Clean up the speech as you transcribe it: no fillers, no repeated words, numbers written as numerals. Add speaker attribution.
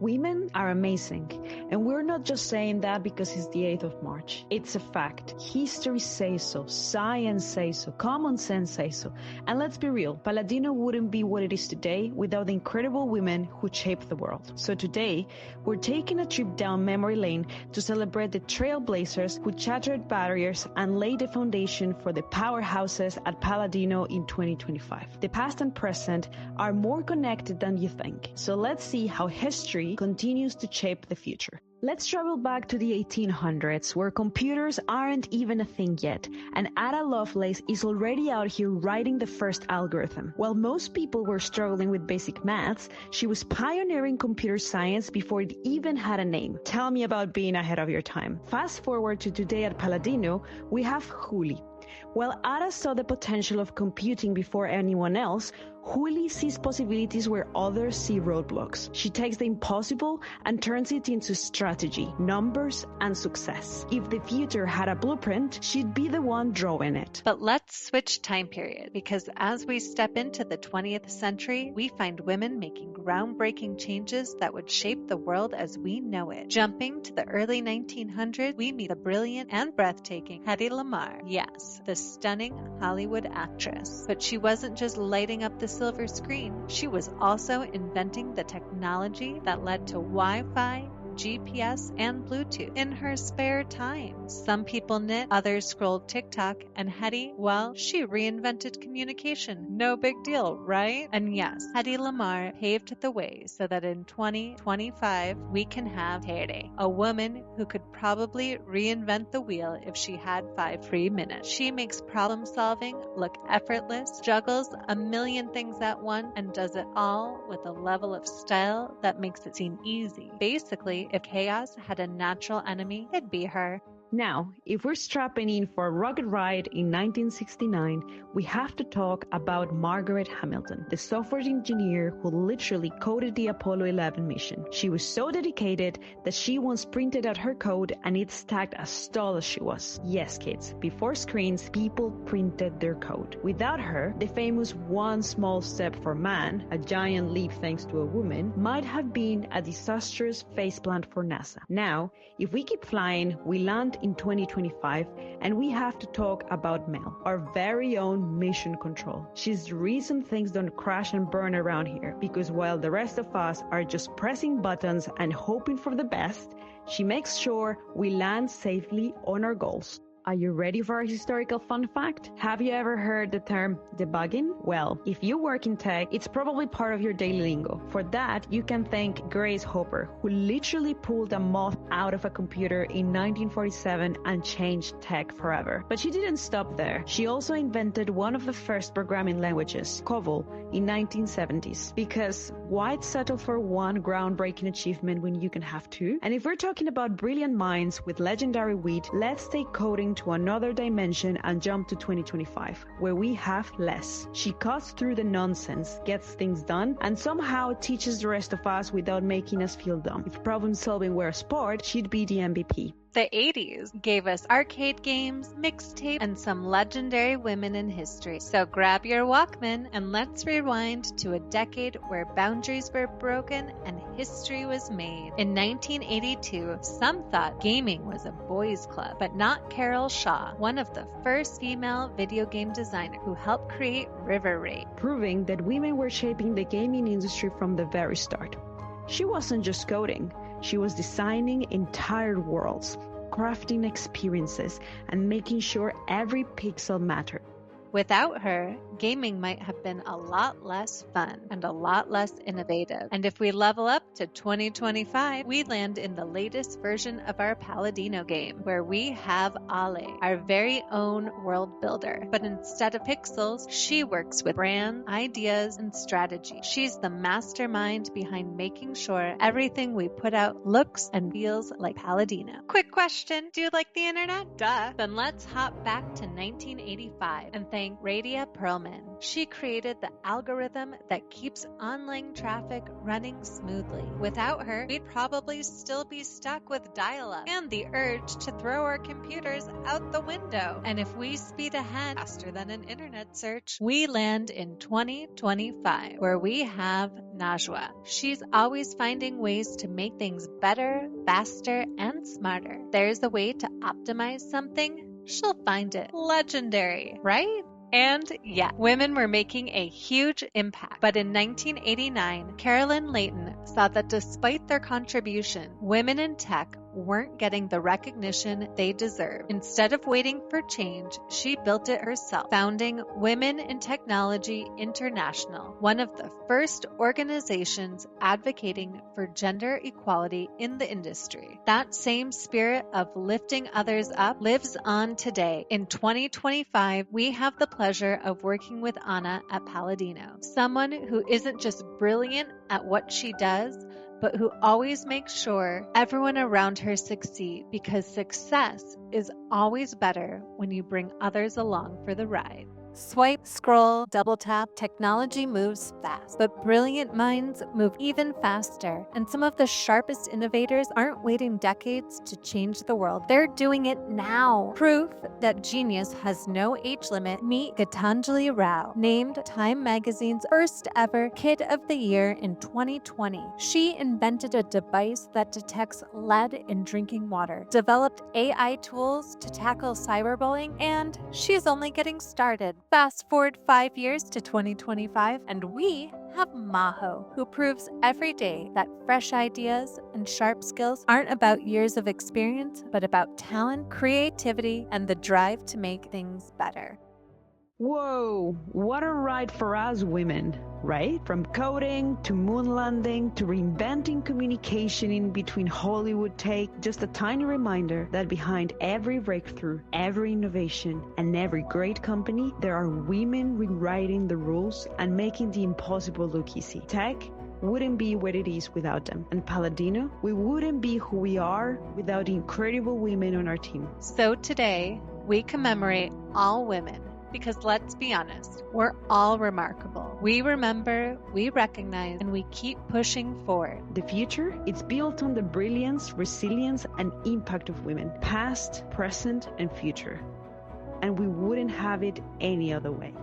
Speaker 1: Women are amazing, and we're not just saying that because it's the 8th of March. It's a fact. History says so, science says so, common sense says so. And let's be real, Paladino wouldn't be what it is today without the incredible women who shaped the world. So today, we're taking a trip down memory lane to celebrate the trailblazers who shattered barriers and laid the foundation for the powerhouses at Paladino in 2025. The past and present are more connected than you think. So let's see how history continues to shape the future. Let's travel back to the 1800s, where computers aren't even a thing yet, and Ada Lovelace is already out here writing the first algorithm. While most people were struggling with basic maths, she was pioneering computer science before it even had a name. Tell me about being ahead of your time. Fast forward to today at Paladino, we have Juli. While Ada saw the potential of computing before anyone else, Juli sees possibilities where others see roadblocks. She takes the impossible and turns it into strategy, numbers, and success. If the future had a blueprint, she'd be the one drawing it.
Speaker 2: But let's switch time period, because as we step into the 20th century, we find women making groundbreaking changes that would shape the world as we know it. Jumping to the early 1900s, we meet the brilliant and breathtaking Hedy Lamarr. Yes, the stunning Hollywood actress. But she wasn't just lighting up the silver screen, she was also inventing the technology that led to Wi-Fi, GPS, and Bluetooth in her spare time. Some people knit, others scrolled TikTok, and Hedy, well, she reinvented communication. No big deal, right? And yes, Hedy Lamarr paved the way so that in 2025 we can have Tere, a woman who could probably reinvent the wheel if she had 5 free minutes. She makes problem solving look effortless, juggles a million things at once, and does it all with a level of style that makes it seem easy. Basically, if chaos had a natural enemy, it'd be her.
Speaker 1: Now, if we're strapping in for a rugged ride in 1969, we have to talk about Margaret Hamilton, the software engineer who literally coded the Apollo 11 mission. She was so dedicated that she once printed out her code and it's tagged as tall as she was. Yes, kids, before screens, people printed their code. Without her, the famous one small step for man, a giant leap thanks to a woman, might have been a disastrous faceplant for NASA. Now, if we keep flying, we land in 2025, and we have to talk about Mel, our very own mission control. She's the reason things don't crash and burn around here, because while the rest of us are just pressing buttons and hoping for the best, she makes sure we land safely on our goals. Are you ready for a historical fun fact? Have you ever heard the term debugging? Well, if you work in tech, it's probably part of your daily lingo. For that, you can thank Grace Hopper, who literally pulled a moth out of a computer in 1947 and changed tech forever. But she didn't stop there. She also invented one of the first programming languages, COBOL, in 1970s. Because why settle for one groundbreaking achievement when you can have two? And if we're talking about brilliant minds with legendary wit, let's take coding to another dimension and jump to 2025, where we have less. She cuts through the nonsense, gets things done, and somehow teaches the rest of us without making us feel dumb. If problem solving were a sport, she'd be the MVP.
Speaker 2: The 80s gave us arcade games, mixtape, and some legendary women in history. So grab your Walkman and let's rewind to a decade where boundaries were broken and history was made. In 1982, some thought gaming was a boys' club, but not Carol Shaw, one of the first female video game designers who helped create River Raid,
Speaker 1: proving that women were shaping the gaming industry from the very start. She wasn't just coding. She was designing entire worlds, crafting experiences, and making sure every pixel mattered.
Speaker 2: Without her, gaming might have been a lot less fun and a lot less innovative. And if we level up to 2025, we land in the latest version of our Paladino game, where we have Ale, our very own world builder. But instead of pixels, she works with brand, ideas, and strategy. She's the mastermind behind making sure everything we put out looks and feels like Paladino. Quick question, do you like the internet? Duh. Then let's hop back to 1985 and thank thank Radia Perlman. She created the algorithm that keeps online traffic running smoothly. Without her, we'd probably still be stuck with dial-up and the urge to throw our computers out the window. And if we speed ahead faster than an internet search, we land in 2025, where we have Najwa. She's always finding ways to make things better, faster, and smarter. There's a way to optimize something, she'll find it. Legendary, right? And yeah, women were making a huge impact. But in 1989, Carolyn Layton saw that despite their contribution, women in tech weren't getting the recognition they deserve. Instead of waiting for change, she built it herself, founding Women in Technology International, one of the first organizations advocating for gender equality in the industry. That same spirit of lifting others up lives on today. In 2025, we have the pleasure of working with Anna at Paladino, someone who isn't just brilliant at what she does, but who always makes sure everyone around her succeed, because success is always better when you bring others along for the ride. Swipe, scroll, double tap, technology moves fast, but brilliant minds move even faster. And some of the sharpest innovators aren't waiting decades to change the world. They're doing it now. Proof that genius has no age limit. Meet Gitanjali Rao, named Time Magazine's first ever Kid of the Year in 2020. She invented a device that detects lead in drinking water, developed AI tools to tackle cyberbullying, and she's only getting started. Fast forward 5 years to 2025, and we have Maho, who proves every day that fresh ideas and sharp skills aren't about years of experience, but about talent, creativity, and the drive to make things better.
Speaker 1: Whoa, what a ride for us women, right? From coding to moon landing to reinventing communication in between Hollywood take, just a tiny reminder that behind every breakthrough, every innovation, and every great company, there are women rewriting the rules and making the impossible look easy. Tech wouldn't be what it is without them. And Paladino, we wouldn't be who we are without the incredible women on our team.
Speaker 2: So today, we commemorate all women. Because let's be honest, we're all remarkable. We remember, we recognize, and we keep pushing forward.
Speaker 1: The future, it's built on the brilliance, resilience, and impact of women, past, present, and future. And we wouldn't have it any other way.